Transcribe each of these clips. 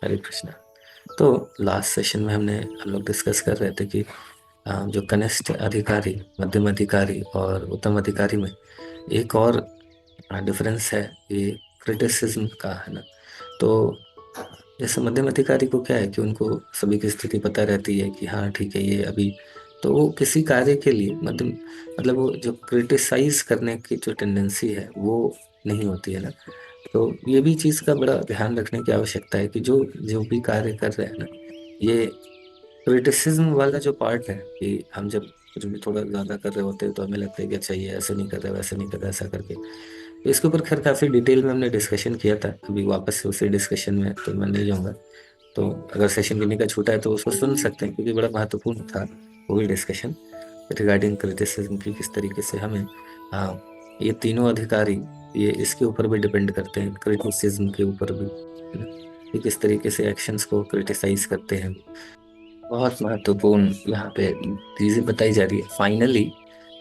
हरे कृष्णा। तो last session में हम लोग डिस्कस कर रहे थे कि जो कनिष्ठ अधिकारी, मध्यम अधिकारी और उत्तम अधिकारी में एक और डिफरेंस है, ये क्रिटिसिज्म का है ना। तो जैसे मध्यम अधिकारी को क्या है कि उनको सभी की स्थिति पता रहती है कि हाँ ठीक है ये अभी, तो वो किसी कार्य के लिए मध्यम, मतलब वो जो क्रिटिसाइज करने की जो टेंडेंसी है वो नहीं होती है ना। तो ये भी चीज का बड़ा ध्यान रखने की आवश्यकता है कि जो जो भी कार्य कर रहे हैं ना, ये क्रिटिसिज्म वाला जो पार्ट है कि हम जब कुछ भी थोड़ा ज्यादा कर रहे होते हैं तो हमें लगता है कि अच्छा ये ऐसे नहीं कर रहा वैसे नहीं कर रहा ऐसा करके। तो इसके ऊपर खैर काफी डिटेल में हमने डिस्कशन किया था, अभी वापस से उसी डिस्कशन में तो मैं नहीं जाऊंगा। तो अगर सेशन किन्हीं का छूटा है तो उसको सुन सकते हैं, क्योंकि बड़ा महत्वपूर्ण था वो भी डिस्कशन रिगार्डिंग क्रिटिसिज्म की, किस तरीके से हमें ये तीनों अधिकारी, ये इसके ऊपर भी डिपेंड करते हैं, क्रिटिसिज्म के ऊपर भी, है ना, कि किस तरीके से एक्शंस को क्रिटिसाइज करते हैं। बहुत महत्वपूर्ण यहाँ पे चीजें बताई जा रही है। फाइनली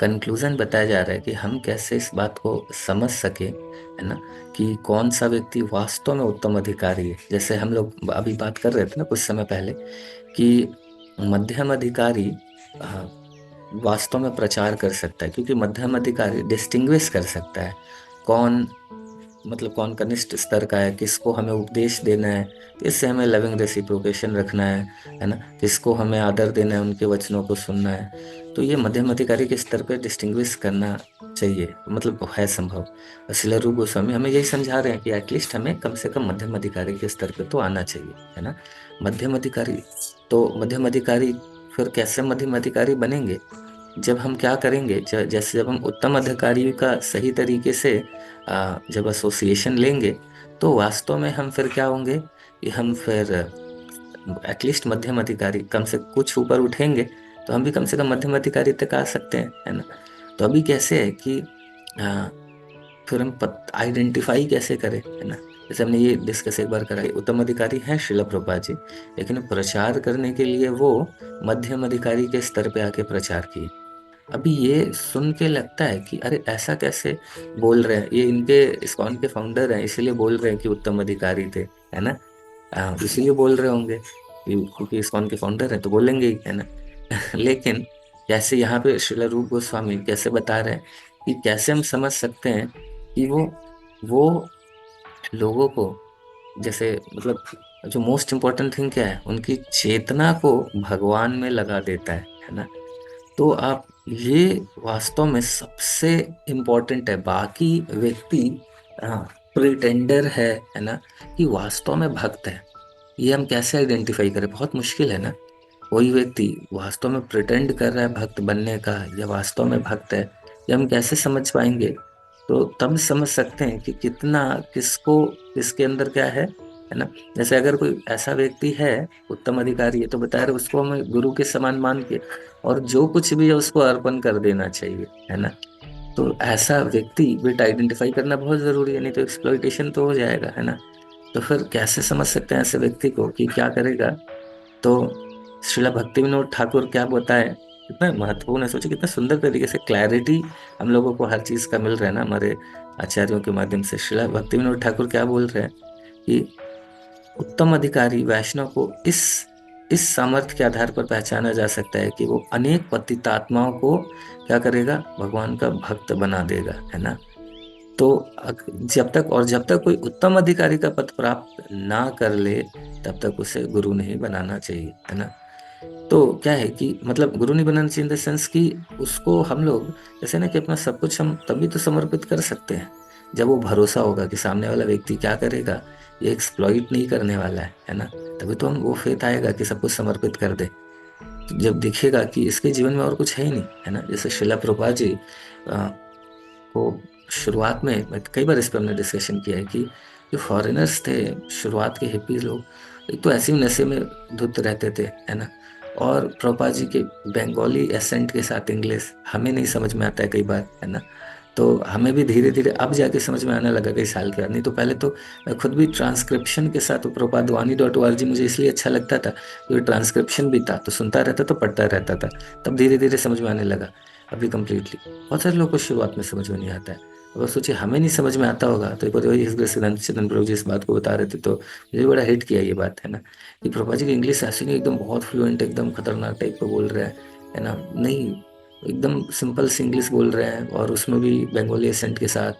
कंक्लूजन बताया जा रहा है कि हम कैसे इस बात को समझ सके, है ना, कि कौन सा व्यक्ति वास्तव में उत्तम अधिकारी है। जैसे हम लोग अभी बात कर रहे थे ना कुछ समय पहले कि मध्यम अधिकारी वास्तव में प्रचार कर सकता है, क्योंकि मध्यम अधिकारी डिस्टिंग्विश कर सकता है कौन, मतलब कौन कनिष्ठ स्तर का है, किसको हमें उपदेश देना है, किससे हमें लविंग रेसिप्रोकेशन रखना है ना, किसको हमें आदर देना है, उनके वचनों को सुनना है। तो ये मध्यम अधिकारी के स्तर पे डिस्टिंग्विश करना चाहिए, मतलब है संभव। श्रील रूप गोस्वामी हमें यही समझा रहे हैं कि एटलीस्ट हमें कम से कम मध्यम अधिकारी के स्तर पे तो आना चाहिए, है ना। मध्यम अधिकारी, तो मध्यम अधिकारी फिर कैसे मध्यम अधिकारी बनेंगे? जब हम क्या करेंगे, जैसे जब हम उत्तम अधिकारी का सही तरीके से जब एसोसिएशन लेंगे, तो वास्तव में हम फिर क्या होंगे कि हम फिर एटलीस्ट मध्यम अधिकारी कम से कुछ ऊपर उठेंगे, तो हम भी कम से कम मध्यम अधिकारी तक आ सकते हैं, है ना। तो अभी कैसे है कि आ, फिर हम आइडेंटिफाई कैसे करें, है ना। जैसे हमने ये डिस्कस एक बार करा कि उत्तम अधिकारी हैं श्रील प्रभुपाद जी, लेकिन प्रचार करने के लिए वो मध्यम अधिकारी के स्तर पे आके प्रचार किए। अभी ये सुन के लगता है कि अरे ऐसा कैसे बोल रहे हैं, ये इनके इस्कॉन के फाउंडर हैं इसीलिए बोल रहे हैं कि उत्तम अधिकारी थे, है ना। इसीलिए बोल रहे होंगे क्योंकि इस्कॉन के फाउंडर हैं तो बोलेंगे ही, है ना। लेकिन जैसे यहाँ पे श्रील रूप गोस्वामी कैसे बता रहे हैं कि कैसे हम समझ सकते हैं कि वो लोगों को, जैसे मतलब जो मोस्ट इम्पोर्टेंट थिंग क्या है, उनकी चेतना को भगवान में लगा देता है ना। तो आप ये वास्तव में सबसे इम्पोर्टेंट है। बाकी व्यक्ति प्रिटेंडर है ना, कि वास्तव में भक्त है, ये हम कैसे आइडेंटिफाई करें? बहुत मुश्किल है ना। कोई व्यक्ति वास्तव में प्रिटेंड कर रहा है भक्त बनने का या वास्तव में भक्त है, ये हम कैसे समझ पाएंगे? तो तब समझ सकते हैं कि कितना, किसको, किसके अंदर क्या है ना। जैसे अगर कोई ऐसा व्यक्ति है, उत्तम अधिकारी है, तो बता रहे उसको हमें गुरु के समान मान के और जो कुछ भी है उसको अर्पण कर देना चाहिए, है ना। तो ऐसा व्यक्ति बिट आइडेंटिफाई करना बहुत जरूरी है, नहीं तो एक्सप्लॉइटेशन तो हो जाएगा, है ना। तो फिर कैसे समझ सकते हैं ऐसे व्यक्ति को कि क्या करेगा? तो श्रीला भक्ति विनोद ठाकुर क्या बताए, कितना महत्वपूर्ण है, सोचिए कितना सुंदर तरीके से क्लैरिटी हम लोगों को हर चीज का मिल रहा है ना हमारे आचार्यों के माध्यम से। श्रीला भक्ति विनोद ठाकुर क्या बोल रहे हैं कि उत्तम अधिकारी वैष्णव को इस सामर्थ्य के आधार पर पहचाना जा सकता है कि वो अनेक पतितात्माओं को क्या करेगा, भगवान का भक्त बना देगा, है ना। तो जब तक कोई उत्तम अधिकारी का पद प्राप्त ना कर ले, तब तक उसे गुरु नहीं बनाना चाहिए, है ना। तो क्या है कि मतलब गुरु नहीं बनाना चाहिए इन द सेंस कि उसको हम लोग, जैसे ना कि अपना सब कुछ हम तभी तो समर्पित कर सकते हैं जब वो भरोसा होगा कि सामने वाला व्यक्ति क्या करेगा, ये एक्सप्लॉइट नहीं करने वाला है ना। तभी तो हम, वो फेथ आएगा कि सब कुछ समर्पित कर दे। जब दिखेगा कि इसके जीवन में और कुछ है ही नहीं, है ना। जैसे शिला प्रभुपाद जी को शुरुआत में, मैं कई बार इस पर हमने डिस्कशन किया है कि जो फॉरेनर्स थे, शुरुआत के हिप्पी लोग, एक तो ऐसे ही नशे में धुत रहते थे, है ना। और प्रभुपाद जी के बंगाली एसेंट के साथ इंग्लिश हमें नहीं समझ में आता है कई बार, है ना। तो हमें भी धीरे धीरे अब जाके समझ में आने लगा कई साल के बाद, नहीं तो पहले तो मैं खुद भी ट्रांसक्रिप्शन के साथ, प्रभुपाद वाणी.org मुझे इसलिए अच्छा लगता था क्योंकि ट्रांसक्रिप्शन भी था, तो सुनता रहता तो पढ़ता रहता था। तब धीरे धीरे समझ में आने लगा। अभी कंप्लीटली बहुत सारे लोगों को शुरुआत में समझ में नहीं आता है। अब सोचिए हमें नहीं समझ में आता होगा, तो एक बार वही इस सिद्धांत चंद्र प्रभु जी इस बात को बता रहे थे, तो मुझे बड़ा हिट किया ये बात, है ना, कि प्रभा जी की इंग्लिश ऐसी नहीं एकदम बहुत फ्लुएंट एकदम खतरनाक टाइप का बोल रहा है ना, नहीं, एकदम सिंपल सी इंग्लिश बोल रहे हैं, और उसमें भी बंगाली एसेंट के साथ,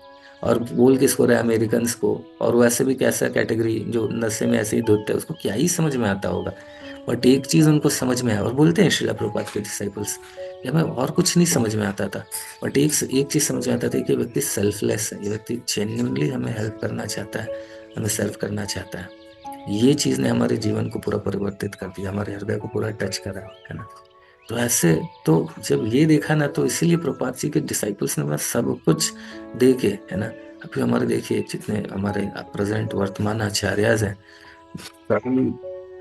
और बोल किसको रहे हैं, अमेरिकन को, और वैसे भी कैसा कैटेगरी जो नशे में ऐसे ही धुतते हैं, उसको क्या ही समझ में आता होगा। बट एक चीज उनको समझ में है, और बोलते हैं श्रीला प्रभुपाद के डिसाइपल्स कि हमें और कुछ नहीं समझ में आता था, बट एक एक चीज समझ में आता था कि ये व्यक्ति सेल्फलेस है, ये व्यक्ति जेन्युइनली हमें हेल्प करना चाहता है, हमें सर्व करना चाहता है। ये चीज ने हमारे जीवन को पूरा परिवर्तित कर दिया, हमारे हृदय को पूरा टच करा, है ना। तो ऐसे, तो जब ये देखा ना, तो इसीलिए प्रभुपाद जी के डिसाइपल्स ने बस सब कुछ दे के, है ना, अभी हमारे देखिए जितने हमारे प्रेजेंट वर्तमान आचार्यज हैं, सभी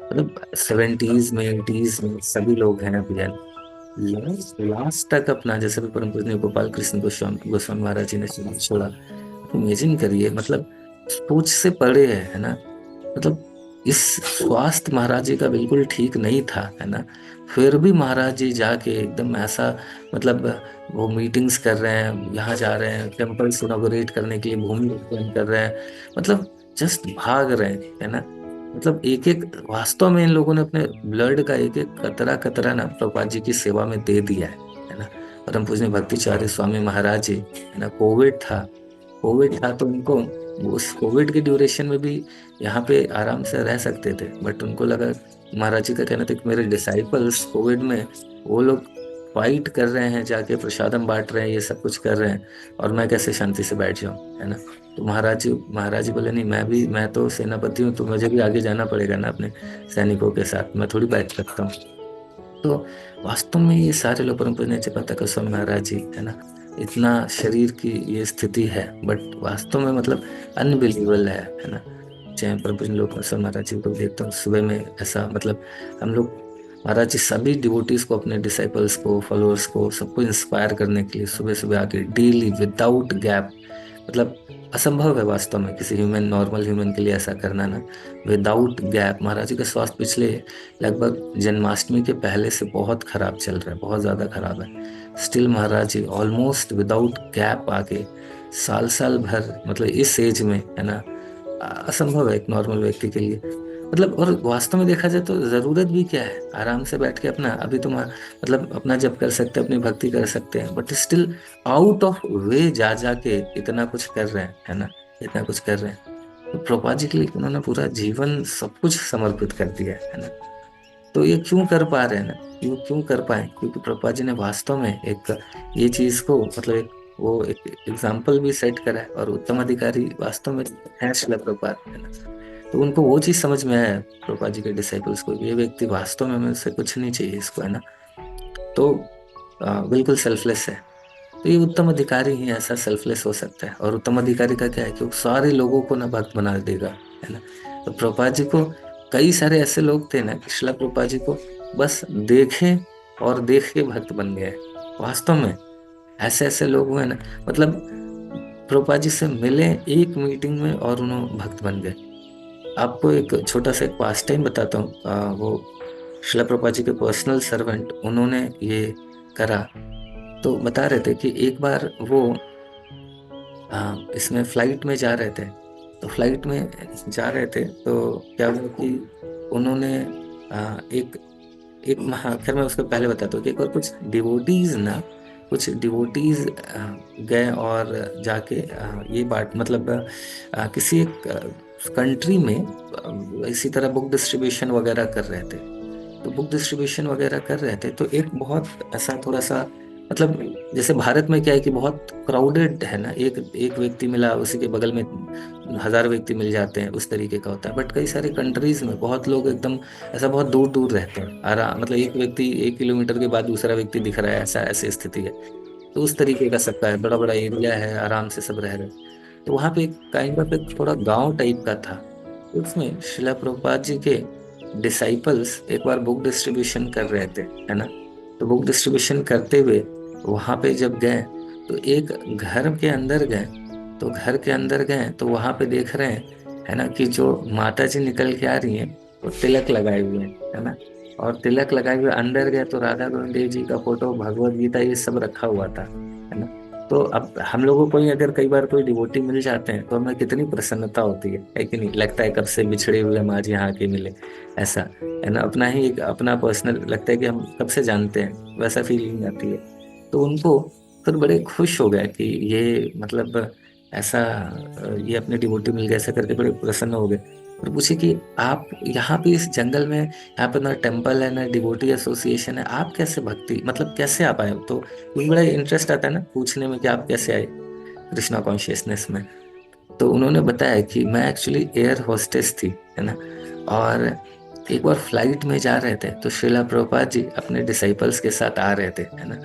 मतलब 70s में 80s में सभी लोग हैं अभी, है। लास्ट लास्ट तक अपना, जैसे भी परम पूजनीय गोपाल कृष्ण गोस्वामी गोस्वामी महाराज जी ने छोड़ा, इमेजिन करिए, मतलब सोच से परे है ना, मतलब इस स्वास्थ्य महाराज जी का बिल्कुल ठीक नहीं था, है ना, फिर भी महाराज जी जाके एकदम ऐसा, मतलब वो मीटिंग्स कर रहे हैं, यहाँ जा रहे हैं, टेम्पल्स इनॉग्रेट करने के लिए भूमि पूजन कर रहे हैं, मतलब जस्ट भाग रहे हैं, है ना, मतलब एक एक, वास्तव में इन लोगों ने अपने ब्लड का एक एक कतरा कतरा ना प्रभुपाद जी की सेवा में दे दिया है ना। परम पूजनीय भक्तिचार्य स्वामी महाराज जी, है ना, कोविड था तो उनको, उस कोविड के ड्यूरेशन में भी यहाँ पे आराम से रह सकते थे, बट उनको लगा, महाराज जी का कहना था कि मेरे डिसाइपल्स कोविड में, वो लोग फाइट कर रहे हैं, जाके प्रसादम बांट रहे हैं, ये सब कुछ कर रहे हैं, और मैं कैसे शांति से बैठ जाऊं, है ना। तो महाराज जी बोले, नहीं, मैं तो सेनापति हूँ, तो मुझे भी आगे जाना पड़ेगा ना अपने सैनिकों के साथ, मैं थोड़ी बैठ सकता हूँ। तो वास्तव में ये सारे लोग, परम पूजनीय जयपाल गोस्वामी महाराज जी, है ना, इतना शरीर की ये स्थिति है, बट वास्तव में मतलब अनबिलीवेबल है ना। चाहे परम पूजनीय लोग गोस्वामी महाराज जी को देखता हूँ सुबह में, ऐसा मतलब हम लोग, महाराज जी सभी डिवोटीज को, अपने डिसाइपल्स को, फॉलोअर्स को, सबको इंस्पायर करने के लिए सुबह सुबह आके डेली विदाउट गैप, मतलब असंभव है वास्तव में किसी ह्यूमन, नॉर्मल ह्यूमन के लिए ऐसा करना ना, विदाउट गैप। महाराज जी का स्वास्थ्य पिछले लगभग जन्माष्टमी के पहले से बहुत खराब चल रहा है, बहुत ज्यादा खराब है, स्टिल महाराज जी ऑलमोस्ट विदाउट गैप आके साल साल भर, मतलब इस एज में, है ना, असंभव है एक नॉर्मल व्यक्ति के लिए, मतलब। और वास्तव में देखा जाए तो जरूरत भी क्या है, आराम से बैठ के अपना, अभी तुम मतलब अपना जप कर सकते हैं, अपनी भक्ति कर सकते हैं, बट स्टिल आउट ऑफ वे जा जाके इतना कुछ कर रहे हैं, है ना, इतना कुछ कर रहे हैं। तो प्रभुपाद जी के लिए उन्होंने पूरा जीवन सब कुछ समर्पित कर दिया है ना। तो ये क्यों कर पा रहे हैं ना, क्यों क्यों कर पाए, क्योंकि प्रभुपाद जी ने वास्तव में एक ये चीज को, मतलब एक वो एक एग्जाम्पल भी सेट करा है, और उत्तम अधिकारी वास्तव में है श्रील प्रभुपाद, है ना। तो उनको वो चीज समझ में आया है प्रभुपाद जी के डिसाइपल्स को, ये व्यक्ति वास्तव में मुझसे कुछ नहीं चाहिए इसको, है ना। तो बिल्कुल सेल्फलेस है। तो ये उत्तम अधिकारी ही ऐसा सेल्फलेस हो सकता है, और उत्तम अधिकारी का क्या है कि वो सारे लोगों को ना भक्त बना देगा, है ना। तो प्रभुपाद जी को कई सारे ऐसे लोग थे ना कि श्रील प्रभुपाद जी को बस देखे और देख के भक्त बन गए, वास्तव में ऐसे ऐसे लोग हुए ना, मतलब प्रभुपाद जी से मिले एक मीटिंग में और उन्होंने भक्त बन गए। आपको एक छोटा सा एक पास टाइम बताता हूँ, वो शिला प्रभुपाद जी के पर्सनल सर्वेंट, उन्होंने ये करा। तो बता रहे थे कि एक बार वो इसमें फ्लाइट में जा रहे थे, तो फ्लाइट में जा रहे थे तो क्या हुआ कि उन्होंने एक एक खैर मैं उसको पहले बताता हूँ कि एक बार कुछ डिवोटीज गए और जाके ये बात, मतलब किसी एक कंट्री में इसी तरह बुक डिस्ट्रीब्यूशन वगैरह कर रहे थे। तो बुक डिस्ट्रीब्यूशन वगैरह कर रहे थे, तो एक बहुत ऐसा थोड़ा सा, मतलब जैसे भारत में क्या है कि बहुत क्राउडेड है ना, एक एक व्यक्ति मिला उसी के बगल में 1000 व्यक्ति मिल जाते हैं, उस तरीके का होता है। बट कई सारे कंट्रीज में बहुत लोग एकदम ऐसा बहुत दूर दूर रहते हैं, आराम, मतलब एक व्यक्ति 1 किलोमीटर के बाद दूसरा व्यक्ति दिख रहा है, ऐसा ऐसी स्थिति है। तो उस तरीके का सबका है, बड़ा बड़ा एरिया है, आराम से सब रह रहे हैं। तो वहां पे एक काइंड ऑफ एक थोड़ा गांव टाइप का था। उसमें शिला प्रभुपाद जी के डिसाइपल्स एक बार बुक डिस्ट्रीब्यूशन कर रहे थे, है ना। तो बुक डिस्ट्रीब्यूशन करते हुए वहां पे जब गए, तो एक घर के अंदर गए, तो घर के अंदर गए तो वहां पे देख रहे हैं, है ना, कि जो माता जी निकल के आ रही हैं, वो तिलक लगाए हुए हैं, है ना। और तिलक लगाए हुए अंदर गए तो राधा गोविंद देव जी का फोटो, भगवत गीता, ये सब रखा हुआ था, है ना। तो अब हम लोगों को ही अगर कई बार कोई डिवोटी मिल जाते हैं तो हमें कितनी प्रसन्नता होती है कि नहीं? लगता है कब से बिछड़े हुए हम आज यहाँ के मिले, ऐसा है ना? अपना ही एक अपना पर्सनल लगता है कि हम कब से जानते हैं, वैसा फीलिंग आती है। तो उनको फिर बड़े खुश हो गए कि ये मतलब ऐसा ये अपने डिवोटी मिल गए, ऐसा करके बड़े प्रसन्न हो गए। और पूछे कि आप यहाँ पे इस जंगल में, यहाँ पे ना टेम्पल है ना डिवोटी एसोसिएशन है, आप कैसे भक्ति मतलब कैसे आप आए हो? तो मुझे बड़ा इंटरेस्ट आता है ना पूछने में कि आप कैसे आए कृष्णा कॉन्शियसनेस में। तो उन्होंने बताया कि मैं एक्चुअली एयर होस्टेस थी, है ना? और एक बार फ्लाइट में जा रहे थे तो श्रीला प्रभुपाद जी अपने डिसाइपल्स के साथ आ रहे थे, है ना?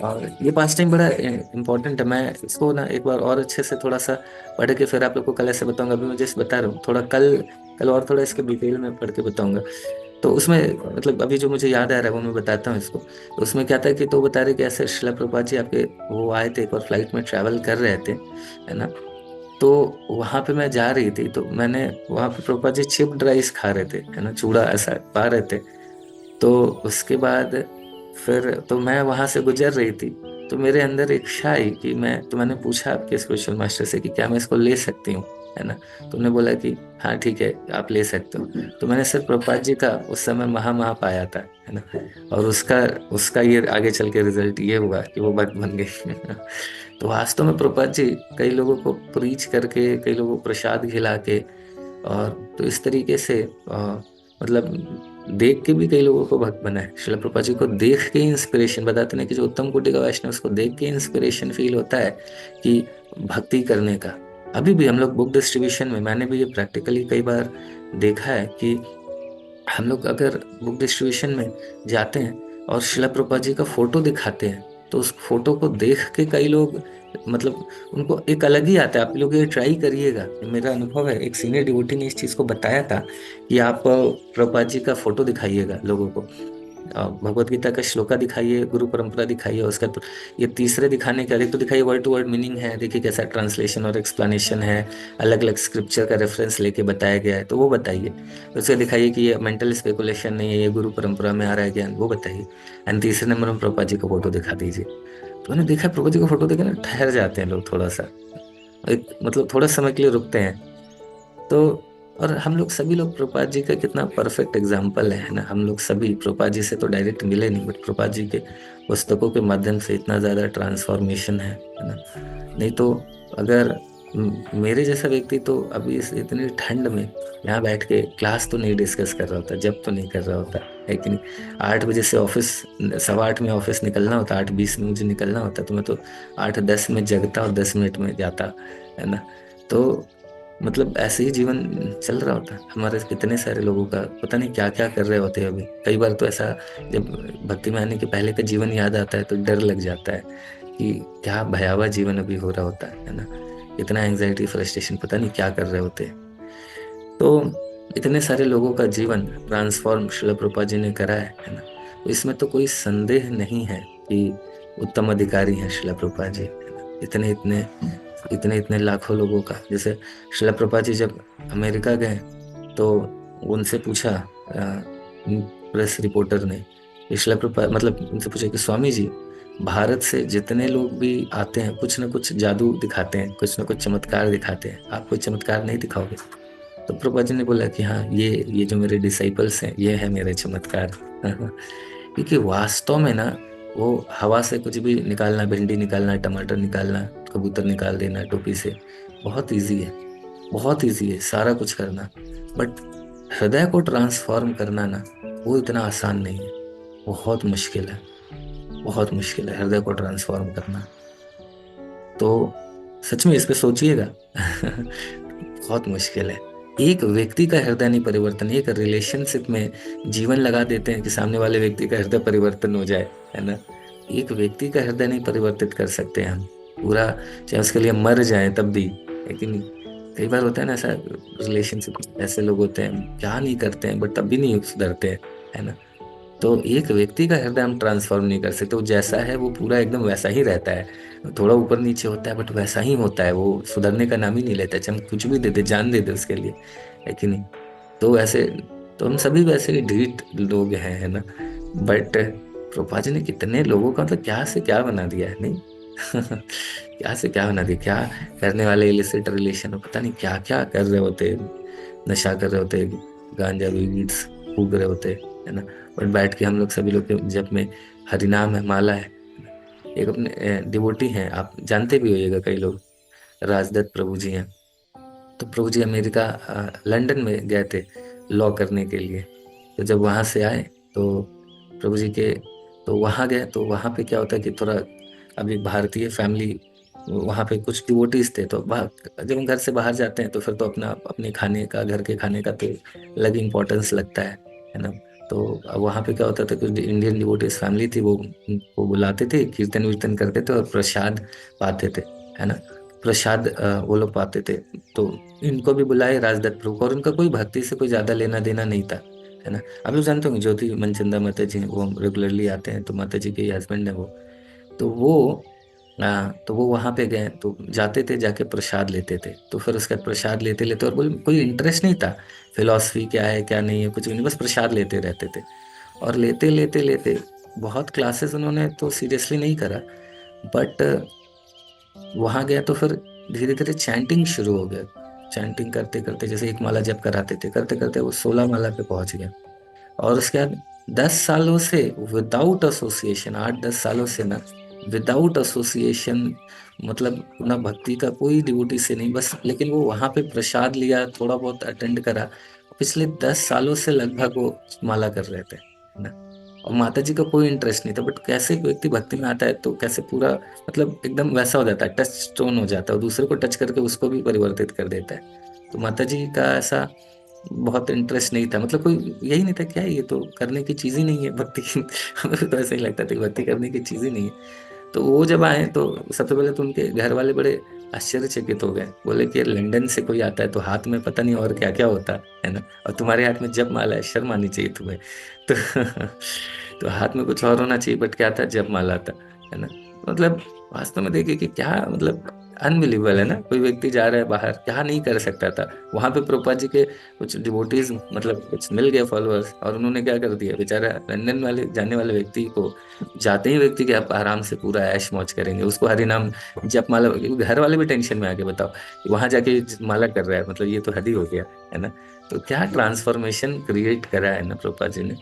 और ये पास टाइम बड़ा इम्पोर्टेंट है। मैं इसको ना एक बार और अच्छे से थोड़ा सा पढ़ के फिर आप लोग को कल ऐसे बताऊंगा। अभी मैं जस्ट बता रहा हूँ, थोड़ा कल कल और थोड़ा इसके डिटेल में पढ़ के बताऊंगा। तो उसमें मतलब अभी जो मुझे याद आ रहा है वो मैं बताता हूँ इसको। तो उसमें क्या था कि तो बता रहे कि ऐसे शिला प्रभुपाद जी आपके वो आए थे, एक और फ्लाइट में ट्रैवल कर रहे थे, है ना? तो वहां पे मैं जा रही थी तो मैंने वहां पे प्रभुपाद जी चिप्ड राइस खा रहे थे, है ना, चूड़ा ऐसा पा रहे थे। तो उसके बाद फिर तो मैं वहां से गुजर रही थी, तो मेरे अंदर एक इच्छा आई कि मैंने पूछा आपके स्पिरिचुअल मास्टर से कि क्या मैं इसको ले सकती हूँ, है ना? तो उन्होंने बोला कि हाँ ठीक है आप ले सकते हो। तो मैंने सर प्रभुपाद जी का उस समय महा पाया था, है ना? और उसका उसका ये आगे चल के रिजल्ट ये हुआ कि वो भक्त बन गई। तो वास्तव में प्रभुपाद जी कई लोगों को प्रीच करके, कई लोगों को प्रसाद खिला के, और तो इस तरीके से मतलब देख के भी कई लोगों को भक्त बना है। शिला प्रभुपाद जी को देख के इंस्पिरेशन बताते हैं कि जो उत्तम कोटि का वैष्णव उसको देख के इंस्पिरेशन फील होता है कि भक्ति करने का। अभी भी हम लोग बुक डिस्ट्रीब्यूशन में, मैंने भी ये प्रैक्टिकली कई बार देखा है कि हम लोग अगर बुक डिस्ट्रीब्यूशन में जाते हैं और शिला प्रभुपाद जी का फोटो दिखाते हैं तो उस फोटो को देख के कई लोग मतलब उनको एक अलग ही आता है। आप लोग ये ट्राई करिएगा, ये मेरा अनुभव है। एक सीनियर डिवोटी ने इस चीज को बताया था कि आप प्रभुपाद जी का फोटो दिखाइएगा लोगों को, भगवत गीता का श्लोका दिखाइए, गुरु परंपरा दिखाइए, उसका तो ये तीसरे दिखाने के अधिक तो दिखाइए वर्ड टू वर्ड मीनिंग है, देखिए कैसा ट्रांसलेशन और एक्सप्लेनेशन है, अलग अलग स्क्रिप्चर का रेफरेंस लेके बताया गया है तो वो बताइए। उसे दिखाइए कि ये मेंटल स्पेकुलेशन नहीं है, ये गुरु परंपरा में आ रहा है ज्ञान, वो बताइए। एंड तीसरे नंबर में प्रभुपाद जी का फोटो दिखा दीजिए। तो मैंने देखा प्रभुपाद जी का फोटो देखे ना ठहर जाते हैं लोग थोड़ा सा, एक मतलब थोड़ा समय के लिए रुकते हैं। तो और हम लोग सभी लोग प्रभुपाद जी का कितना परफेक्ट एग्जाम्पल है ना? हम लोग सभी प्रभुपाद जी से तो डायरेक्ट मिले नहीं, बट प्रभुपाद जी के पुस्तकों के माध्यम से इतना ज्यादा ट्रांसफॉर्मेशन है ना? नहीं तो अगर मेरे जैसा व्यक्ति तो अभी इस इतनी ठंड में यहाँ बैठ के क्लास तो नहीं डिस्कस कर रहा होता, जब तो नहीं कर रहा होता, है कि नहीं? 8 बजे से ऑफिस, 8:15 में ऑफिस निकलना होता, 8:20 में मुझे निकलना होता, तो मैं तो 8:10 में जगता और 10 मिनट में जाता, है ना? तो मतलब ऐसे ही जीवन चल रहा होता है हमारे। कितने सारे लोगों का पता नहीं क्या क्या कर रहे होते हैं अभी। कई बार तो ऐसा जब भक्ति में आने के पहले का जीवन याद आता है तो डर लग जाता है कि क्या भयावह जीवन अभी हो रहा होता है ना? इतना एंजाइटी फ्रस्ट्रेशन, पता नहीं क्या कर रहे होते हैं। तो इतने सारे लोगों का जीवन ट्रांसफॉर्म शिला प्रभुपाद जी ने करा है ना? तो इसमें तो कोई संदेह नहीं है कि उत्तम अधिकारी हैं शिला प्रभुपाद जी, है ना? इतने इतने इतने इतने लाखों लोगों का। जैसे शिला प्रभुपाद जी जब अमेरिका गए तो उनसे पूछा प्रेस रिपोर्टर ने कि शिला प्रभुपाद मतलब उनसे पूछा कि स्वामी जी, भारत से जितने लोग भी आते हैं कुछ ना कुछ जादू दिखाते हैं, कुछ ना कुछ चमत्कार दिखाते हैं, आप कोई चमत्कार नहीं दिखाओगे? तो प्रभुपाद जी ने बोला कि हाँ, ये जो मेरे डिसाइपल्स हैं ये है मेरे चमत्कार। क्योंकि वास्तव में ना वो हवा से कुछ भी निकालना, भिंडी निकालना, टमाटर निकालना, कबूतर निकाल देना टोपी से, बहुत इजी है, बहुत इजी है सारा कुछ करना। बट हृदय को ट्रांसफॉर्म करना ना, वो इतना आसान नहीं है, बहुत मुश्किल है, बहुत मुश्किल है हृदय को ट्रांसफॉर्म करना। तो सच में इस पे सोचिएगा। बहुत मुश्किल है। एक व्यक्ति का हृदय नहीं परिवर्तन, एक रिलेशनशिप में जीवन लगा देते हैं कि सामने वाले व्यक्ति का हृदय परिवर्तन हो जाए, है ना? एक व्यक्ति का हृदय नहीं परिवर्तित कर सकते हम पूरा, चाहे उसके लिए मर जाए तब भी। लेकिन कई बार होता है ना ऐसा, रिलेशनशिप ऐसे लोग होते हैं क्या नहीं करते हैं बट तब भी नहीं सुधरते हैं, है ना? तो एक व्यक्ति का हृदय हम ट्रांसफॉर्म नहीं कर सकते, वो जैसा है वो पूरा एकदम वैसा ही रहता है, थोड़ा ऊपर नीचे होता है बट वैसा ही होता है, वो सुधरने का नाम ही नहीं लेता, चाहे हम कुछ भी दे दे, जान दे दे उसके लिए, है कि नहीं? तो ऐसे तो हम सभी वैसे ही ढीठ लोग हैं, है ना? बट प्रभुपाद जी ने कितने लोगों का मतलब क्या से क्या बना दिया है, नहीं? क्या से क्या बना दिया, क्या करने वाले इलिसिट रिलेशन, पता नहीं क्या क्या कर रहे होते, नशा कर रहे होते, गांजा वीड्स फूक रहे होते, है ना। और बैठ के हम लोग सभी लोग के जब में हरिनाम है, माला है। एक अपने डिवोटी हैं, आप जानते भी होइएगा कई लोग, राजदत्त प्रभु जी हैं। तो प्रभु जी अमेरिका लंदन में गए थे लॉ करने के लिए। तो जब वहाँ से आए तो प्रभु जी के, तो वहाँ गए तो वहाँ पे क्या होता है कि थोड़ा, अभी भारतीय फैमिली, वहाँ पे कुछ डिवोटीज थे, तो जब हम घर से बाहर जाते हैं तो फिर तो अपना अपने खाने का, घर के खाने का तो अलग इम्पोर्टेंस लगता है ना। तो अब वहाँ पे क्या होता था, कुछ इंडियन डिवोटीज फैमिली थी, वो बुलाते थे, कीर्तन वीर्तन करते थे और प्रसाद पाते थे, है ना। प्रसाद वो लोग पाते थे। तो इनको भी बुलाए राजदत्त प्रभु को, और उनका कोई भक्ति से कोई ज्यादा लेना देना नहीं था, है ना। आप लोग जानते होंगे ज्योति मनचंदा माता जी हैं, वो रेगुलरली आते हैं, तो माता जी के हस्बैंड है वो। तो वो वहां पे गए तो जाते थे, जाके प्रसाद लेते थे। तो फिर उसका प्रसाद लेते लेते, और कोई इंटरेस्ट नहीं था, फिलॉसफी क्या है क्या नहीं है कुछ भी नहीं, बस प्रसाद लेते रहते थे। और लेते लेते लेते बहुत क्लासेस उन्होंने तो सीरियसली नहीं करा, बट वहां गया तो फिर धीरे धीरे चैंटिंग शुरू हो गया। चैंटिंग करते करते, जैसे एक माला जप कराते थे, करते करते वो 16 माला पे पहुंच गया। और उसके बाद 10 सालों से विदाउट एसोसिएशन, 8-10 सालों से ना विदाउट एसोसिएशन, मतलब ना भक्ति का कोई डिवोटी से नहीं, बस लेकिन वो वहां पे प्रसाद लिया, थोड़ा बहुत अटेंड करा। पिछले 10 सालों से लगभग वो माला कर रहे थे, है ना। और माता जी का कोई इंटरेस्ट नहीं था, बट कैसे एक व्यक्ति भक्ति में आता है तो कैसे पूरा, मतलब एकदम वैसा हो जाता है, टच स्टोन हो जाता है, और दूसरे को टच करके उसको भी परिवर्तित कर देता है। तो माता जी का ऐसा बहुत इंटरेस्ट नहीं था, मतलब कोई यही नहीं था, क्या है ये तो करने की चीज ही नहीं है भक्ति की। हमें तो ऐसा ही लगता था कि भक्ति करने की चीज ही नहीं है। तो वो जब आए तो सबसे पहले तो उनके घर वाले बड़े आश्चर्यचकित हो गए, बोले कि लंदन से कोई आता है तो हाथ में पता नहीं और क्या क्या होता है ना, और तुम्हारे हाथ में जब माला है, शर्म आनी चाहिए तुम्हें। तो तो हाथ में कुछ और होना चाहिए, बट क्या था, जब माला था, है ना। मतलब वास्तव में देखिए कि क्या, मतलब अनबिलीवेबल है ना, कोई व्यक्ति जा रहा है बाहर, क्या नहीं कर सकता था। वहां पे प्रभुपाद जी के कुछ डिवोटीज, मतलब कुछ मिल गए फॉलोअर्स, और उन्होंने क्या कर दिया, बेचारा लंदन वाले जाने वाले व्यक्ति को, जाते ही व्यक्ति के आप आराम से पूरा ऐश मौज करेंगे, उसको हरि नाम जप माला, घर वाले भी टेंशन में आके बताओ, वहां जाके माला कर रहा है, मतलब ये तो हद ही हो गया, है ना। तो क्या ट्रांसफॉर्मेशन क्रिएट करा है ना प्रभुपाद जी ने।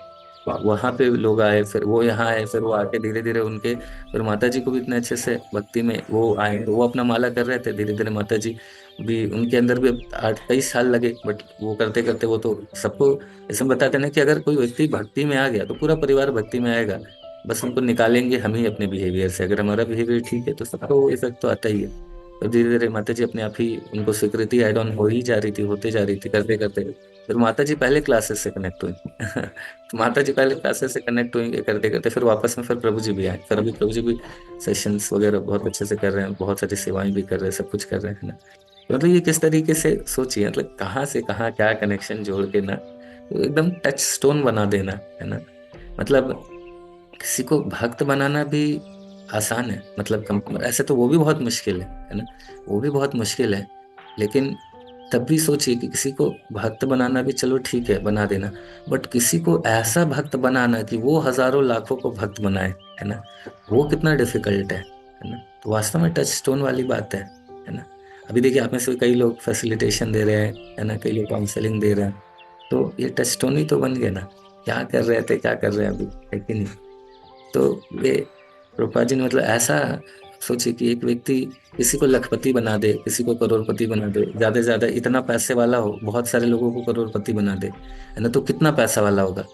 वहां पे लोग आए, फिर वो यहाँ आए, फिर वो आके धीरे धीरे उनके, फिर माता जी को भी इतने अच्छे से भक्ति में वो आए, तो वो अपना माला कर रहे थे, धीरे धीरे माता जी भी, उनके अंदर भी 8 कई साल लगे, बट वो करते करते वो तो सबको ऐसे हम बताते हैं ना कि अगर कोई व्यक्ति भक्ति में आ गया तो पूरा परिवार भक्ति में आएगा। बस उनको निकालेंगे हम ही अपने बिहेवियर से, अगर हमारा बिहेवियर ठीक है तो सबको इफेक्ट तो आता ही है। तो धीरे धीरे माता जी अपने आप ही, उनको स्वीकृति एड ऑन हो ही जा रही थी, होते जा रही थी, करते करते फिर माता जी पहले क्लासेस से कनेक्ट हुई। तो माता जी पहले क्लासेस से कनेक्ट हुई, करते करते फिर वापस में फिर प्रभु जी भी आए, फिर अभी प्रभु जी भी सेशंस वगैरह बहुत अच्छे से कर रहे हैं, बहुत सारी सेवाएं भी कर रहे हैं, सब कुछ कर रहे हैं ना। तो मतलब ये किस तरीके से सोचिए, मतलब कहाँ से कहाँ क्या कनेक्शन जोड़ के ना, तो एकदम टच स्टोन बना देना, है ना। मतलब किसी को भक्त बनाना भी आसान है, मतलब ऐसे तो वो भी बहुत मुश्किल है ना, वो भी बहुत मुश्किल है। लेकिन तब भी सोचिए कि किसी को भक्त बनाना भी चलो ठीक है, बना देना, बट किसी को ऐसा भक्त बनाना कि वो हजारों लाखों को भक्त बनाए, है ना, वो कितना डिफिकल्ट है ना। तो वास्तव में टच स्टोन वाली बात है ना। अभी देखिए आप में से कई लोग फैसिलिटेशन दे रहे हैं, है ना, कई लोग काउंसलिंग दे रहे हैं, तो ये टच स्टोन ही तो बन गए ना। क्या कर रहे थे, क्या कर रहे हैं अभी, है कि नहीं। तो ये रूपा जी ने मतलब ऐसा सोचे कि एक व्यक्ति किसी को लखपति बना दे, किसी को करोड़पति बना दे, ज्यादा से ज्यादा इतना पैसे वाला हो, बहुत सारे लोगों को करोड़पति बना दे, है ना, तो कितना पैसा वाला होगा।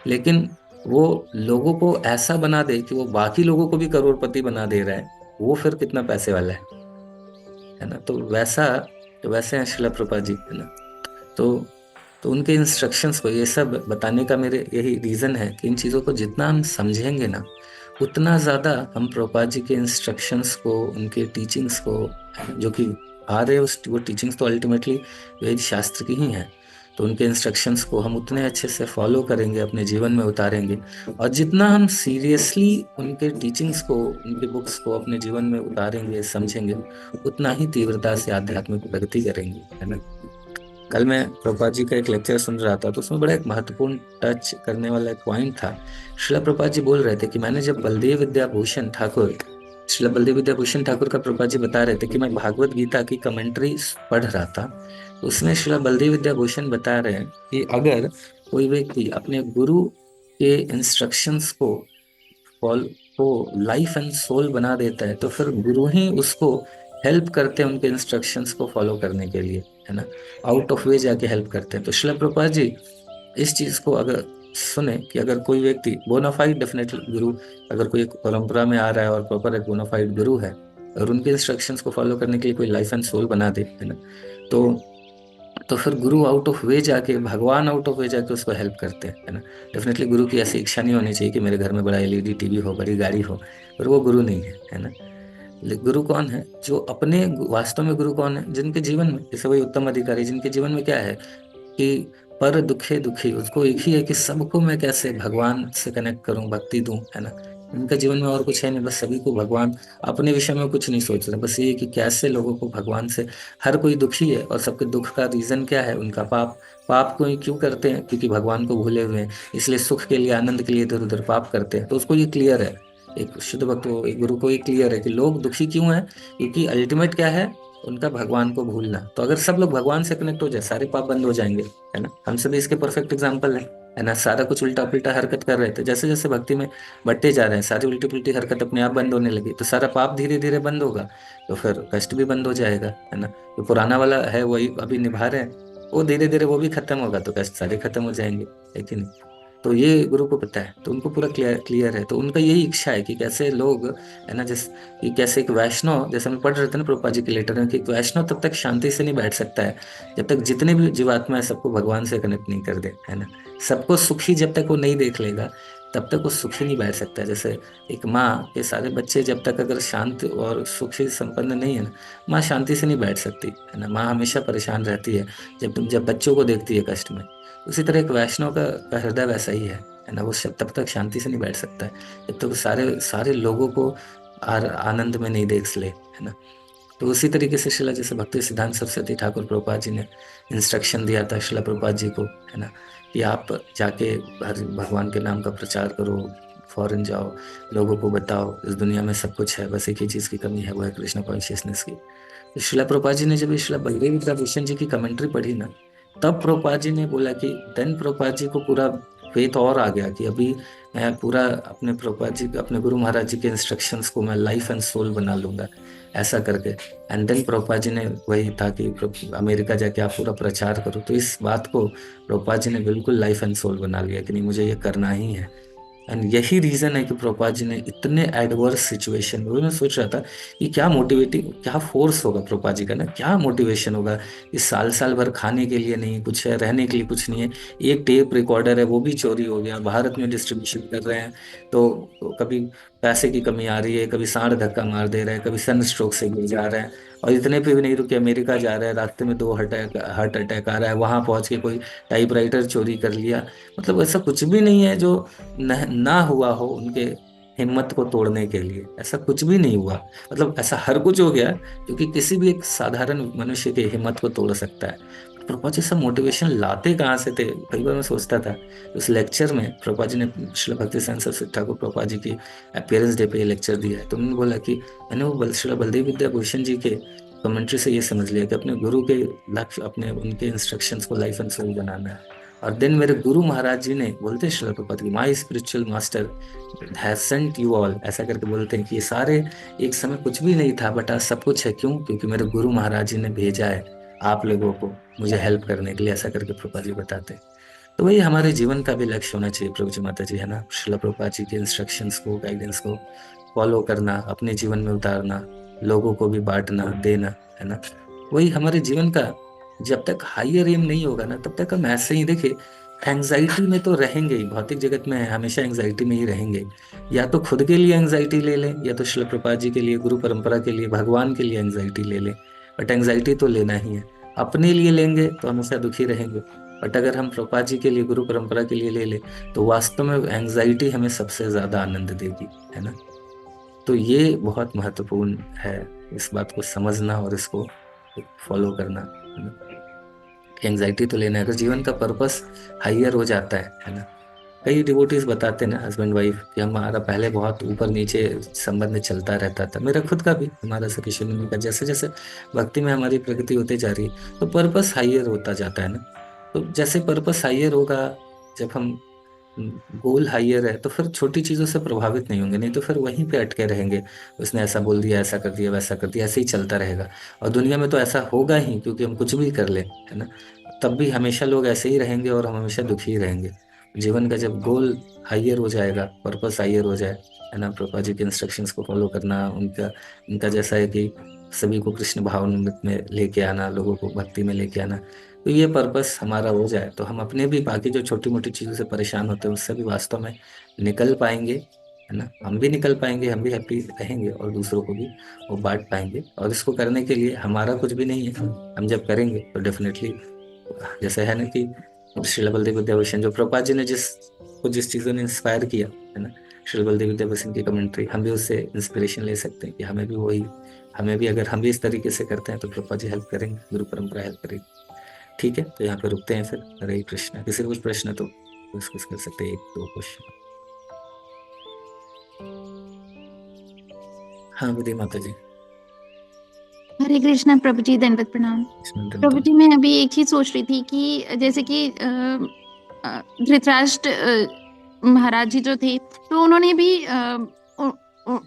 लेकिन वो लोगों को ऐसा बना दे कि वो बाकी लोगों को भी करोड़पति बना दे रहा है, वो फिर कितना पैसे वाला है ना। तो वैसा, तो वैसे हैं शिला प्रभुपाद जी, है ना। तो तो उनके इंस्ट्रक्शंस को, ये सब बताने का मेरे यही रीजन है कि इन चीज़ों को जितना हम समझेंगे ना, उतना ज़्यादा हम प्रभुपाद जी के इंस्ट्रक्शंस को, उनके टीचिंग्स को, जो कि आ रहे उस वो टीचिंग्स तो अल्टीमेटली वेद शास्त्र की ही हैं, तो उनके इंस्ट्रक्शंस को हम उतने अच्छे से फॉलो करेंगे, अपने जीवन में उतारेंगे। और जितना हम सीरियसली उनके टीचिंग्स को, उनके बुक्स को अपने जीवन में उतारेंगे, समझेंगे, उतना ही तीव्रता से आध्यात्मिक प्रगति करेंगे, है ना। कल मैं प्रभुपाद जी का एक लेक्चर सुन रहा था, तो उसमें बड़ा एक महत्वपूर्ण टच करने वाला एक पॉइंट था। श्रीला प्रभुपाद जी बोल रहे थे कि मैंने जब बलदेव विद्याभूषण ठाकुर श्रील बलदेव विद्याभूषण ठाकुर का प्रभुपाद जी बता रहे थे कि मैं भागवत गीता की कमेंट्री पढ़ रहा था, तो उसमें श्रील बलदेव विद्याभूषण बता रहे हैं कि अगर कोई व्यक्ति अपने गुरु के इंस्ट्रक्शंस फॉल को लाइफ एंड सोल बना देता है, तो फिर गुरु ही उसको हेल्प करते हैं उनके इंस्ट्रक्शंस को फॉलो करने के लिए, है ना, आउट ऑफ वे जाके हेल्प करते हैं। तो श्रील प्रभुपाद जी इस चीज को अगर सुने कि अगर कोई व्यक्ति बोनाफाइड डेफिनेटली गुरु, अगर कोई एक परंपरा में आ रहा है और प्रॉपर एक बोनाफाइड गुरु है और उनके इंस्ट्रक्शंस को फॉलो करने के लिए कोई लाइफ एंड सोल बना दे, है ना, तो तो फिर गुरु आउट ऑफ वे जाके, भगवान आउट ऑफ वे जाके उसको हेल्प करते हैं, है ना। डेफिनेटली गुरु की ऐसी इच्छा नहीं होनी चाहिए कि मेरे घर में बड़ा एलईडी टीवी हो, बड़ी गाड़ी हो, पर वो गुरु नहीं है ना। गुरु कौन है? जो अपने वास्तव में गुरु कौन है? जिनके जीवन में, जैसे वही उत्तम अधिकारी, जिनके जीवन में क्या है कि पर दुखे दुखी, उसको एक ही है कि सबको मैं कैसे भगवान से कनेक्ट करूं, भक्ति दूं, है ना। उनका जीवन में और कुछ है नहीं, बस सभी को भगवान, अपने विषय में कुछ नहीं सोच रहे, बस ये कि कैसे लोगों को भगवान से, हर कोई दुखी है और सबके दुख का रीजन क्या है? उनका पाप। पाप को ही क्यों करते हैं? क्योंकि भगवान को भूले हुए हैं, इसलिए सुख के लिए, आनंद के लिए इधर उधर पाप करते हैं। तो उसको ये क्लियर है, एक शुद्ध भक्त को, एक गुरु को ये क्लियर है कि लोग दुखी क्यों हैं, क्योंकि अल्टीमेट क्या है? उनका भगवान को भूलना। तो अगर सब लोग भगवान से कनेक्ट हो जाए, सारे पाप बंद हो जाएंगे, है ना। हम सभी इसके परफेक्ट एग्जाम्पल है ना। सारा कुछ उल्टा पुल्टा हरकत कर रहे थे, जैसे जैसे भक्ति में बढ़ते जा रहे हैं, सारी उल्टी पुल्टी हरकत अपने आप बंद होने लगी, तो सारा पाप धीरे धीरे बंद होगा, तो फिर कष्ट भी बंद हो जाएगा, है ना। जो पुराना वाला है वही अभी निभा रहे हैं, वो धीरे धीरे वो भी खत्म होगा, तो कष्ट सारे खत्म हो जाएंगे, है कि नहीं। तो ये गुरु को पता है, तो उनको पूरा क्लियर क्लियर है, तो उनका यही इच्छा है कि कैसे लोग, है ना, जिस कि कैसे एक वैष्णव, जैसे हम पढ़ रहे थे ना प्रभुपाद जी के लेटर में, कि एक वैष्णव तब तक शांति से नहीं बैठ सकता है जब तक जितने भी जीवात्मा है सबको भगवान से कनेक्ट नहीं कर दे, है ना। सबको सुखी जब तक वो नहीं देख लेगा, तब तक वो सुखी नहीं बैठ सकता है। जैसे एक माँ के सारे बच्चे जब तक अगर शांत और सुखी संपन्न नहीं है ना, माँ शांति से नहीं बैठ सकती, है ना। माँ हमेशा परेशान रहती है जब बच्चों को देखती है कष्ट में। उसी तरह एक वैष्णव का हृदय वैसा ही है ना। वो तब तक शांति से नहीं बैठ सकता है जब तक वो सारे सारे लोगों को आनंद में नहीं देख ले, है ना। तो उसी तरीके से शिला, जैसे भक्ति सिद्धांत सरस्वती ठाकुर प्रभुपाद जी ने इंस्ट्रक्शन दिया था शिला प्रभुपाद जी को, है ना, कि आप जाके हर भगवान के नाम का प्रचार करो, फॉरेन जाओ, लोगों को बताओ इस दुनिया में सब कुछ है, बस एक ही चीज की कमी है, वो है कृष्ण कॉन्शियसनेस की। तो शिला प्रभुपाद जी ने जब ये शिला बलदेव विद्याभूषण जी की कमेंट्री पढ़ी ना, तब प्रभुपाद जी ने बोला कि, देन प्रभुपाद जी को पूरा फेथ और आ गया कि अभी मैं पूरा अपने प्रभुपाद जी, अपने गुरु महाराज जी के इंस्ट्रक्शंस को मैं लाइफ एंड सोल बना लूंगा, ऐसा करके। एंड देन प्रभुपाद जी ने वही था कि अमेरिका जाके आप पूरा प्रचार करो। तो इस बात को प्रभुपाद जी ने बिल्कुल लाइफ एंड सोल बना लिया कि नहीं, मुझे ये करना ही है। एंड यही रीजन है कि प्रभुपाद जी ने इतने एडवर्स सिचुएशन में, मैं सोच रहा था कि क्या मोटिवेटिंग, क्या फोर्स होगा प्रभुपाद जी का ना, क्या मोटिवेशन होगा। इस साल साल भर खाने के लिए नहीं कुछ है, रहने के लिए कुछ नहीं है, एक टेप रिकॉर्डर है वो भी चोरी हो गया, भारत में डिस्ट्रीब्यूशन कर रहे हैं, तो कभी पैसे की कमी आ रही है, कभी सांड धक्का मार दे रहा है, कभी सन स्ट्रोक से गिर जा रहा है, और इतने पे भी नहीं रुके, अमेरिका जा रहा है, रास्ते में 2 हार्ट अटैक आ रहा है, वहां पहुंच के कोई टाइपराइटर चोरी कर लिया। मतलब ऐसा कुछ भी नहीं है जो ना हुआ हो उनके हिम्मत को तोड़ने के लिए, ऐसा कुछ भी नहीं हुआ। मतलब ऐसा हर कुछ हो गया क्योंकि किसी भी एक साधारण मनुष्य की हिम्मत को तोड़ सकता है। प्रभुपाद जी सब मोटिवेशन लाते कहाँ से थे? कई बार मैं सोचता था। उस लेक्चर में प्रभुपाद जी ने, श्रील भक्ति साइंस सरस्वती ठाकुर प्रभुपाद जी की अपीयरेंस डे पे ये लेक्चर दिया है, तो उन्होंने बोला कि मैंने वो श्रील बलदेव विद्याभूषण जी के कमेंट्री से ये समझ लिया कि अपने गुरु के लक्ष्य, अपने उनके इंस्ट्रक्शंस को लाइफ एंड सोल बनाना है। और देन मेरे गुरु महाराज जी ने बोलते, श्रील प्रभुपाद की, my spiritual master has sent you all, ऐसा करके बोलते हैं कि ये सारे, एक समय कुछ भी नहीं था बट आज सब कुछ है। क्यों? क्योंकि मेरे गुरु महाराज जी ने भेजा है आप लोगों को मुझे हेल्प करने के लिए, ऐसा करके प्रभुपाद जी बताते हैं। तो वही हमारे जीवन का भी लक्ष्य होना चाहिए प्रभु जी माता जी, है ना। श्रील प्रभुपाद जी के इंस्ट्रक्शंस को, गाइडेंस को फॉलो करना, अपने जीवन में उतारना, लोगों को भी बांटना, देना, है ना। वही हमारे जीवन का, जब तक हाइयर एम नहीं होगा ना, तब तक हम ऐसे ही, देखिए, एंजाइटी में तो रहेंगे ही, भौतिक जगत में हमेशा एंजाइटी में ही रहेंगे। या तो खुद के लिए एंजाइटी ले लें, या तो श्रील प्रभुपाद जी के लिए, गुरु परंपरा के लिए, भगवान के लिए एंजाइटी ले लें। बट एंजाइटी तो लेना ही है। अपने लिए लेंगे तो हमेशा दुखी रहेंगे, बट अगर हम प्रभुपाद जी के लिए, गुरु परंपरा के लिए ले ले, तो वास्तव में एंजाइटी हमें सबसे ज्यादा आनंद देगी, है ना। तो ये बहुत महत्वपूर्ण है, इस बात को समझना और इसको फॉलो करना, है ना। एंजाइटी तो लेना है, अगर जीवन का पर्पस हाइयर हो जाता है ना, कई डिवोटीज बताते ना, हस्बैंड वाइफ, कि हमारा पहले बहुत ऊपर नीचे संबंध चलता रहता था, मेरा खुद का भी, हमारा सखी मुनि का, जैसे जैसे भक्ति में हमारी प्रगति होती जा रही है तो पर्पस हाइयर होता जाता है ना। तो जैसे पर्पस हाइयर होगा, जब हम गोल हाइयर है, तो फिर छोटी चीजों से प्रभावित नहीं होंगे, नहीं तो फिर वहीं पे अटके रहेंगे। उसने ऐसा बोल दिया, ऐसा कर दिया, वैसा कर दिया, ऐसे ही चलता रहेगा। और दुनिया में तो ऐसा होगा ही, क्योंकि हम कुछ भी कर ले, है ना, तब भी हमेशा लोग ऐसे ही रहेंगे और हम हमेशा दुखी ही रहेंगे। जीवन का जब गोल हाइयर हो जाएगा, पर्पस हाइयर हो जाए, है ना, प्रभुपाद जी के इंस्ट्रक्शंस को फॉलो करना, उनका उनका जैसा है कि सभी को कृष्ण भावनामृत में लेके आना, लोगों को भक्ति में लेके आना, तो ये पर्पस हमारा हो जाए, तो हम अपने भी बाकी जो छोटी मोटी चीज़ों से परेशान होते हैं उससे भी वास्तव में निकल पाएंगे, है ना, हम भी निकल पाएंगे, हम भी हैप्पी रहेंगे और दूसरों को भी वो बांट पाएंगे। और इसको करने के लिए हमारा कुछ भी नहीं है, हम जब करेंगे तो डेफिनेटली, जैसे है ना कि श्रील बलदेव विद्याभूषण, जो प्रभुपाद जी ने जिस चीज़ों ने इंस्पायर किया, है ना, श्रील बलदेव विद्याभूषण की कमेंट्री, हम भी उससे इंस्पिरेशन ले सकते हैं कि हमें भी अगर हम भी इस तरीके से करते हैं तो प्रभुपाद जी हेल्प करेंगे, गुरु परंपरा हेल्प करेगी। ठीक है, तो यहाँ पे रुकते हैं फिर। हरे कृष्णा। किसी को कुछ प्रश्न है तो डिस्कस कर सकते हैं, एक दो क्वेश्चन। हाँ विधि माता जी। हरे कृष्णा प्रभु जी, दंडवत प्रणाम। कृष्ण प्रभु दंतम। जी, मैं अभी एक चीज सोच रही थी कि जैसे कि धृतराष्ट्र महाराज जी जो थे, तो उन्होंने भी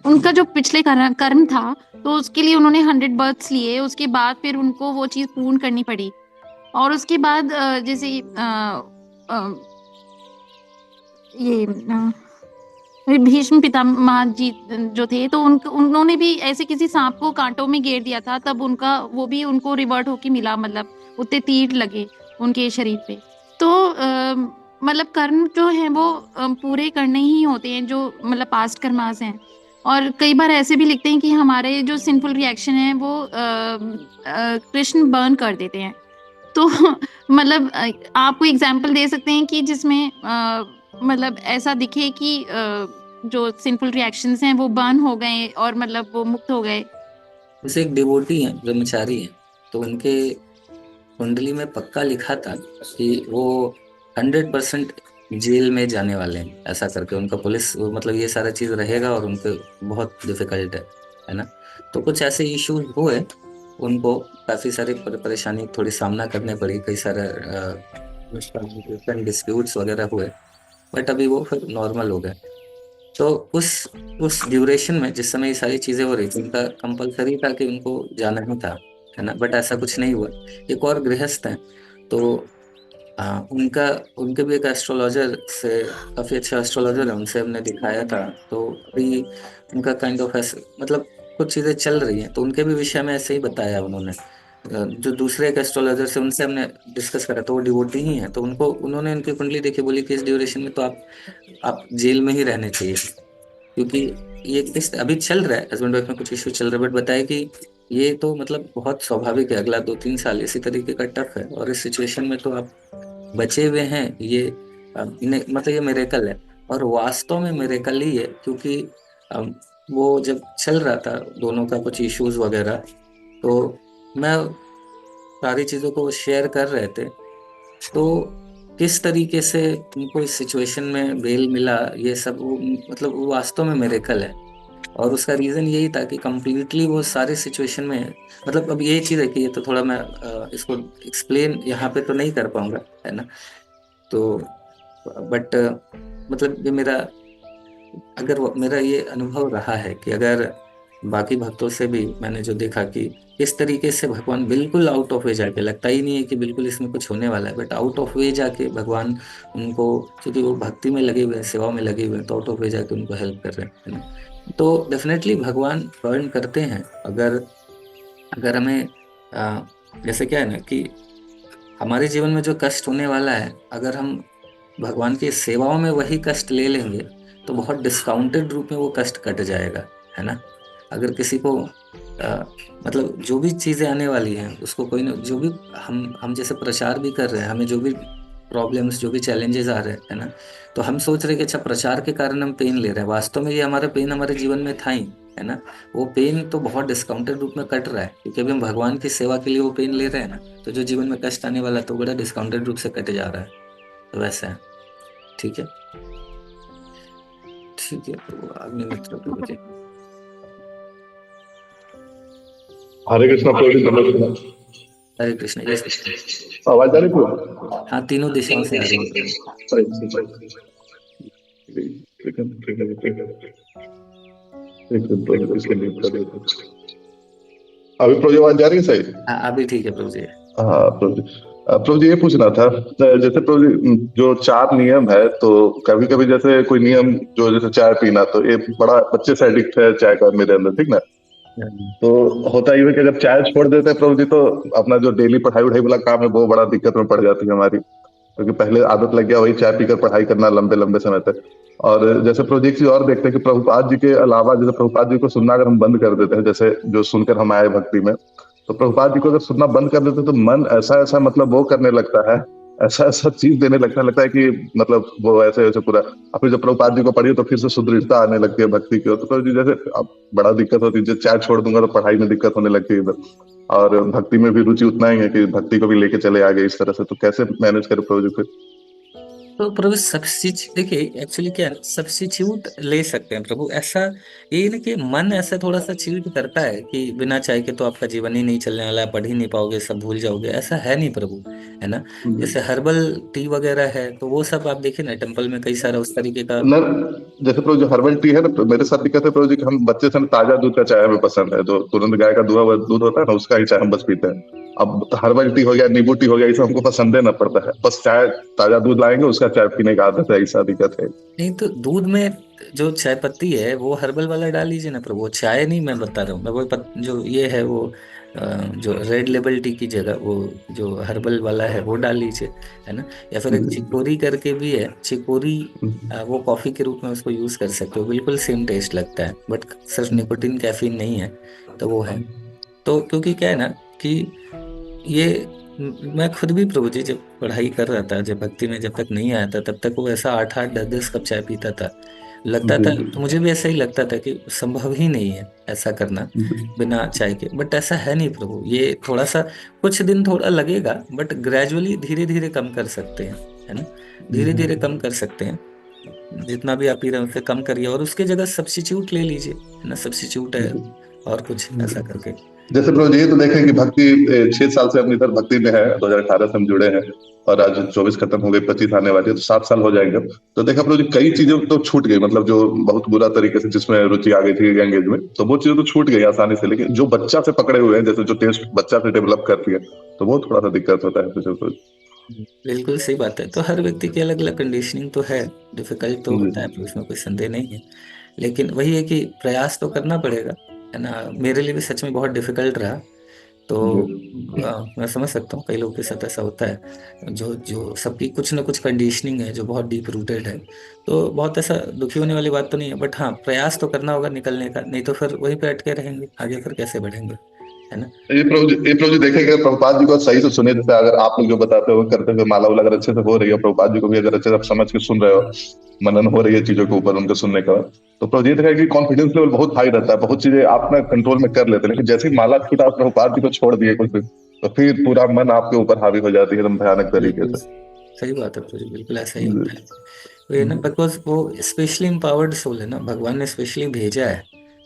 उनका जो पिछले कर्म था, तो उसके लिए उन्होंने 100 बर्थ्स लिए, उसके बाद फिर उनको वो चीज पूर्ण करनी पड़ी। और उसके बाद जैसे अ, ये भीष्म पितामह जी जो थे, तो उन्होंने भी ऐसे किसी सांप को कांटों में घेर दिया था, तब उनका वो भी उनको रिवर्ट होके मिला, मतलब उतने तीर लगे उनके शरीर पे। तो मतलब कर्म जो है वो पूरे करने ही होते हैं, जो मतलब पास्ट कर्मास हैं। और कई बार ऐसे भी लिखते हैं कि हमारे जो सिंफुल रिएक्शन है वो कृष्ण बर्न कर देते हैं। तो मतलब आप कोई एग्जाम्पल दे सकते हैं कि जिसमें मतलब ऐसा दिखे कि जो सिंफुल रिएक्शंस हैं वो बर्न हो गए और मतलब वो मुक्त हो गए। जैसे एक डिवोटी है, ब्रह्मचारी है, तो उनके कुंडली में पक्का लिखा था कि वो 100% जेल में जाने वाले हैं, ऐसा करके उनका पुलिस मतलब ये सारा चीज रहेगा और उनको बहुत डिफिकल्ट है ना। तो कुछ ऐसे इश्यूज हुए, उनको काफी सारी परेशानी थोड़ी सामना करने पड़ी, कई सारे डिस्प्यूट्स वगैरह हुए, बट अभी वो फिर नॉर्मल हो गए। तो उस ड्यूरेशन में जिस समय ये सारी चीजें हो रही थी, उनका कंपलसरी था कि उनको जाना ही था, है ना, बट ऐसा कुछ नहीं हुआ। एक और गृहस्थ हैं, तो उनका उनके भी एक एस्ट्रोलॉजर से, काफी अच्छा एस्ट्रोलॉजर है, उनसे हमने दिखाया था। तो अभी उनका काइंड ऑफ ऐसे मतलब कुछ चीजें चल रही हैं, तो उनके भी विषय में ऐसे ही बताया उन्होंने। जो दूसरे एक एस्ट्रोलॉजर से उनसे हमने डिस्कस करा, तो वो डिवोटी ही है, तो उन्होंने उनकी कुंडली देखी, बोली कि इस ड्यूरेशन में तो आप जेल में ही रहने चाहिए, क्योंकि ये इस अभी चल रहा है, हस्बैंड वाइफ में कुछ इश्यू चल रहा है, बट बताया कि ये तो मतलब बहुत स्वाभाविक है, अगला 2-3 साल इसी तरीके का टफ है, और इस सिचुएशन में तो आप बचे हुए हैं, ये मतलब ये मिरेकल है। और वास्तव में मिरेकल ही है, क्योंकि अम, वो जब चल रहा था दोनों का कुछ इश्यूज वगैरह, तो मैं सारी चीजों को शेयर कर रहे थे, तो किस तरीके से उनको इस सिचुएशन में बेल मिला, ये सब मतलब वो वास्तव में मिरेकल है। और उसका रीजन यही था कि कंप्लीटली वो सारे सिचुएशन में, मतलब अब ये चीज है कि ये तो थोड़ा मैं इसको एक्सप्लेन यहाँ पे तो नहीं कर पाऊंगा, है ना। तो बट मतलब ये मेरा ये अनुभव रहा है कि अगर बाकी भक्तों से भी मैंने जो देखा कि इस तरीके से भगवान बिल्कुल आउट ऑफ वे जाके, लगता ही नहीं है कि बिल्कुल इसमें कुछ होने वाला है, बट आउट ऑफ वे जाके भगवान उनको, क्योंकि वो भक्ति में लगे हुए हैं, सेवा में लगे हुए हैं, तो आउट ऑफ वे जाके उनको हेल्प कर रहे हैं, है ना। तो डेफिनेटली भगवान अर्न करते हैं, अगर अगर हमें अ, जैसे क्या है ना कि हमारे जीवन में जो कष्ट होने वाला है, अगर हम भगवान की सेवाओं में वही कष्ट ले लेंगे तो बहुत डिस्काउंटेड रूप में वो कष्ट कट जाएगा, है ना। अगर किसी को मतलब जो भी चीजें आने वाली हैं उसको कोई ना, जो भी हम जैसे प्रचार भी कर रहे हैं, हमें जो भी प्रॉब्लम्स, जो भी चैलेंजेस आ रहे हैं, है ना, तो हम सोच रहे हैं कि अच्छा प्रचार के कारण हम पेन ले रहे हैं, वास्तव में ये हमारा पेन हमारे जीवन में था ही, है ना। वो पेन तो बहुत डिस्काउंटेड रूप में कट रहा है, क्योंकि अभी हम भगवान की सेवा के लिए वो पेन ले रहे हैं ना, तो जो जीवन में कष्ट आने वाला है, तो बड़ा डिस्काउंटेड रूप से कट जा रहा है, तो वैसा है। ठीक है, ठीक है। तो अग्नि मित्र प्रभु जी। हरे कृष्णा प्रभु जी, नमस्कार। हरे कृष्ण। यस। आवाज आ रही पूरा? हाँ, तीनों दिशाओं से आ रही है प्रभु। सही सही सही। ठीक है, ठीक है, ठीक है। एक मिनट प्रभु, इसके लिए कर देता हूं। अभी प्रभु जी आवाज जा रही है सही? हाँ, अभी ठीक है प्रभु जी। हाँ प्रभु जी, प्रभु जी ये पूछना था, जैसे प्रभु जी जो 4 नियम है, तो कभी कभी जैसे कोई नियम जो जैसे चाय पीना, तो ये बड़ा बच्चे से एडिक्ट है चाय का मेरे अंदर, ठीक ना? तो होता ये है कि जब चाय छोड़ देते हैं प्रभु जी, तो अपना जो डेली पढ़ाई वढ़ाई वाला काम है वो बड़ा दिक्कत में पड़ जाती है हमारी, क्योंकि पहले आदत लग गया वही चाय पीकर पढ़ाई करना लंबे लंबे समय तक। और जैसे प्रभु जी एक चीज और देखते हैं कि प्रभुपाद जी के अलावा, जैसे प्रभुपाद जी को सुनना अगर हम बंद कर देते हैं, जैसे जो सुनकर हम आए भक्ति में, तो प्रभुपाद जी को अगर सुनना बंद कर देते हैं तो मन ऐसा ऐसा मतलब वो करने लगता है, ऐसा ऐसा चीज देने लगता है कि मतलब वो ऐसे ऐसे पूरा। और फिर जब प्रभुपाद जी को पढ़िए तो फिर से सुदृढ़ता आने लगती है भक्ति की ओर। तो प्रभु जी जैसे अब बड़ा दिक्कत होती है, जब चाय छोड़ दूंगा तो पढ़ाई में दिक्कत होने लगती है इधर, और भक्ति में भी रुचि उतना ही है कि भक्ति को भी लेके चले आगे इस तरह से। तो कैसे मैनेज करें प्रभु जी फिर? तो प्रभु सब्स्टिट्यूट, देखिए एक्चुअली क्या है, सब्स्टिट्यूट ले सकते हैं प्रभु। ऐसा ये ना कि मन ऐसा थोड़ा सा चीट करता है कि बिना चाय के तो आपका जीवन ही नहीं चलने वाला, पढ़ ही नहीं पाओगे, सब भूल जाओगे। ऐसा है नहीं प्रभु, है ना। जैसे हर्बल टी वगैरह है, तो वो सब आप देखिए ना, टेम्पल में कई सारा उस तरीके का। न, जैसे प्रभु जो हर्बल टी है ना, मेरे साथ दिक्कत है प्रभु जी कि हम बच्चे से ना ताजा दूध का चाय हमें पसंद है, जो तुरंत गाय का दूध होता है ना, उसका ही चाय हम बस पीते हैं। अब हर्बल टी हो गया, नींबू टी हो गया, इसे हमको पसंद है ना पड़ता है, बस चाय ताजा दूध लाएंगे उसका चाय पीने का आदत है, ऐसा दिक्कत है। नहीं तो दूध में जो चाय पत्ती है वो हर्बल वाला डाल लीजिए ना प्रभु। वो चाय नहीं मैं बता रहा हूँ मैं, वो जो ये है वो जो रेड लेबल टी की जगह वो जो हर्बल वाला है वो डाल लीजिए, है ना। या फिर एक चिकोरी करके भी है, चिकोरी वो कॉफी के रूप में उसको यूज कर सकते हो, बिल्कुल सेम टेस्ट लगता है, बट सिर्फ निकोटीन कैफीन नहीं है, तो वो है। तो क्योंकि क्या है ना कि ये मैं खुद भी प्रभु जी जब पढ़ाई कर रहा था, जब भक्ति में जब तक नहीं आया था, तब तक वो ऐसा 8-8 10-10 कप चाय पीता था, लगता था। तो मुझे भी ऐसा ही लगता था कि संभव ही नहीं है ऐसा करना बिना चाय के। बट ऐसा है नहीं प्रभु, ये थोड़ा सा कुछ दिन थोड़ा लगेगा, बट ग्रेजुअली धीरे धीरे कम कर सकते हैं, है ना। धीरे धीरे कम कर सकते हैं, जितना भी आप पी रहे हैं उससे कम करिए, और उसके जगह सब्स्टिट्यूट ले लीजिए, है ना। सब्स्टिट्यूट है और कुछ ऐसा करके। जैसे प्रभु जी ये तो देखें कि भक्ति 6 साल से अपनी इधर भक्ति में है, 2018 से हम जुड़े हैं, और आज 24 खत्म हो गए, 25 आने वाली है, तो 7 साल हो जाएंगे। तो देखा प्रभु जी कई चीजें तो छूट गई, मतलब जो बहुत बुरा तरीके से जिसमें रुचि आ गई थी एंगेज में, तो वो चीजें तो छूट गई आसानी से। लेकिन जो बच्चा से पकड़े हुए हैं, जैसे जो टेस्ट बच्चा से डेवलप करती है, तो वो थोड़ा सा दिक्कत होता है तो। बिल्कुल सही बात है। तो हर व्यक्ति की अलग अलग कंडीशनिंग तो है, डिफिकल्ट तो होता है, तो इसमें कोई संदेह नहीं है। लेकिन वही है कि प्रयास तो करना पड़ेगा, है ना। मेरे लिए भी सच में बहुत डिफिकल्ट रहा। तो मैं समझ सकता हूँ कई लोगों के साथ ऐसा होता है, जो जो सबकी कुछ ना कुछ कंडीशनिंग है जो बहुत डीप रूटेड है। तो बहुत ऐसा दुखी होने वाली बात तो नहीं है, बट हाँ प्रयास तो करना होगा निकलने का, नहीं तो फिर वहीं पे अटके रहेंगे, आगे फिर कैसे बढ़ेंगे, है ना। ये प्रभु जी देखेंगे प्रभुपाद जी को सही से सुने, जैसे अगर आप लोग जो बताते हो करते हुए माला वाला अगर अच्छे से हो रही है, प्रभुपाद जी को भी अगर अच्छे से समझ के सुन रहे हो, मनन हो रही है चीजों के ऊपर उनके सुनने का, तो प्रभु जी देखेंगे कि कॉन्फिडेंस लेवल बहुत हाई रहता है, बहुत चीजें आप ना कंट्रोल में कर लेते हैं। लेकिन जैसे ही माला छूटा, प्रभुपाद जी को छोड़ दिए कुछ दिन, तो फिर पूरा मन आपके ऊपर हावी हो जाती है एकदम भयानक तरीके बिल्कुल से। सही बात है प्रभु जी, बिल्कुल ऐसा ही होता है। तो ये ना, बिकॉज वो स्पेशली एम्पावर्ड सोल है ना, भगवान ने स्पेशली भेजा है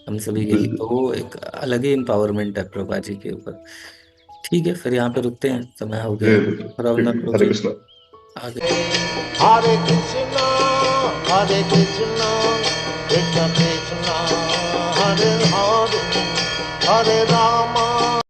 हम सभी के लिए, तो वो एक अलग ही एम्पावरमेंट है प्रभा जी के ऊपर। ठीक है, फिर यहाँ पे रुकते हैं, समय हो गया। रघुनाथ प्रभु हरे जी कृष्ण। आगे। Hare Krishna, Hare Krishna, Krishna Krishna, Hare Hare, Hare Rama,